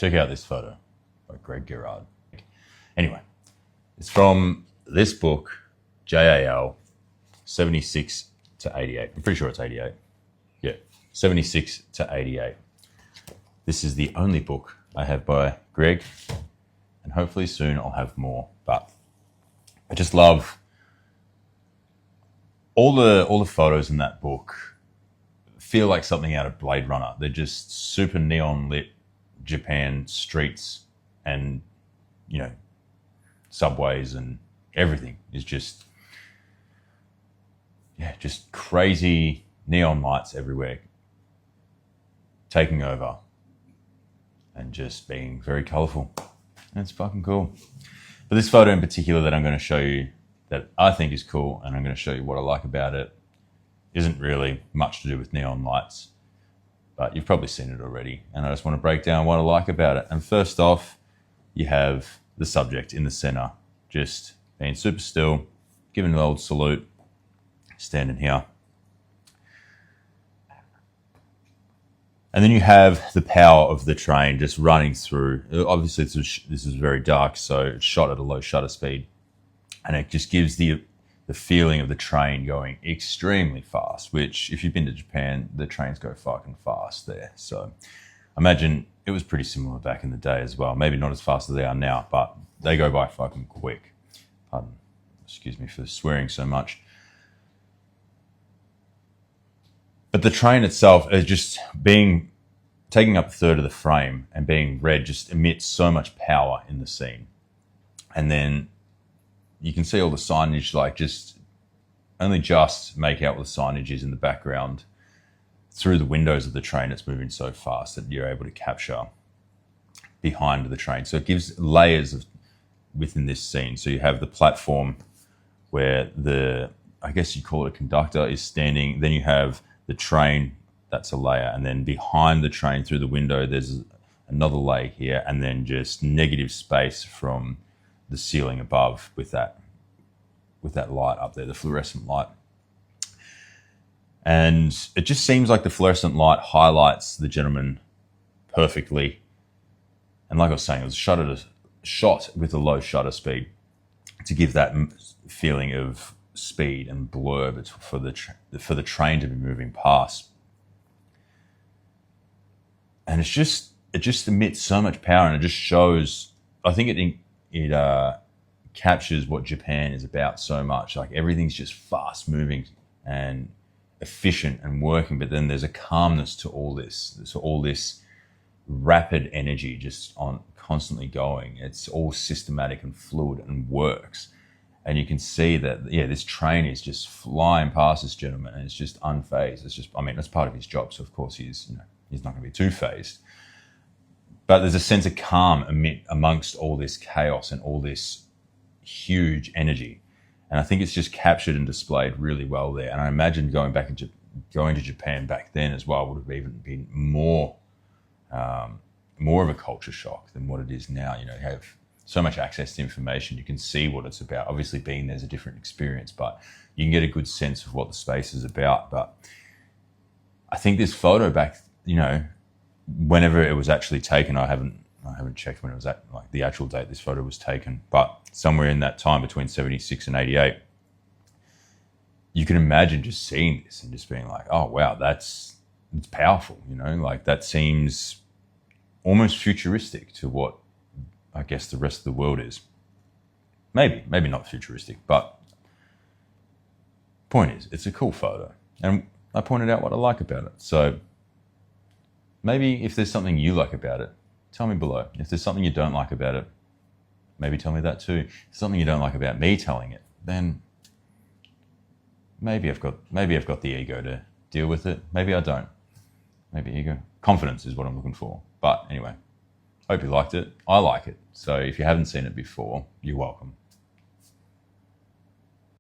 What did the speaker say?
Check out this photo by Greg Girard. Anyway, it's from this book, JAL 76 to 88. I'm pretty sure it's 88. Yeah, 76 to 88. This is the only book I have by Greg, and hopefully soon I'll have more. But I just love all the photos in that book. Feel like something out of Blade Runner. They're just super neon lit Japan streets, and subways, and everything is just crazy neon lights everywhere, taking over and just being very colorful. And it's fucking cool. But this photo in particular that I'm going to show you, that I think is cool, and I'm going to show you what I like about it, isn't really much to do with neon lights, but you've probably seen it already, and I just want to break down what I like about it. And first off, you have the subject in the center, just being super still, giving an old salute, standing here. And then you have the power of the train just running through. Obviously, this is very dark, so it's shot at a low shutter speed, and it just gives the feeling of the train going extremely fast, which if you've been to Japan, the trains go fucking fast there. So I imagine it was pretty similar back in the day as well. Maybe not as fast as they are now, but they go by fucking quick. Pardon, excuse me for swearing so much. But the train itself is just taking up a third of the frame and being red just emits so much power in the scene. And then you can see all the signage, like only just make out what the signage is in the background through the windows of the train. It's moving so fast that you're able to capture behind the train. So it gives layers within this scene. So you have the platform where I guess you call it a conductor, is standing. Then you have the train, that's a layer. And then behind the train through the window, there's another layer here. And then just negative space from the ceiling above with that light up there, the fluorescent light. And it just seems like the fluorescent light highlights the gentleman perfectly. And like I was saying, it was shot with a low shutter speed to give that feeling of speed and blur for the train to be moving past. And it just emits so much power, and it just shows, I think it captures what Japan is about so much. Like everything's just fast moving and efficient and working, but then there's a calmness to all this. There's all this rapid energy just constantly going. It's all systematic and fluid and works. And you can see that, this train is just flying past this gentleman, and it's just unfazed. It's just, that's part of his job. So of course he's not going to be too fazed. But there's a sense of calm amongst all this chaos and all this huge energy. And I think it's just captured and displayed really well there. And I imagine going to Japan back then as well would have even been more of a culture shock than what it is now. You have so much access to information. You can see what it's about. Obviously being there's a different experience, but you can get a good sense of what the space is about. But I think this photo back, whenever it was actually taken, I haven't checked when it was like the actual date this photo was taken, but somewhere in that time between 76 and 88, you can imagine just seeing this and just being like, oh wow, it's powerful, like that seems almost futuristic to what I guess the rest of the world is. Maybe not futuristic, but point is, it's a cool photo. And I pointed out what I like about it. So maybe if there's something you like about it, tell me below. If there's something you don't like about it, maybe tell me that too. If there's something you don't like about me telling it, then maybe I've got the ego to deal with it. Maybe I don't. Maybe ego. Confidence is what I'm looking for. But anyway, hope you liked it. I like it. So if you haven't seen it before, you're welcome.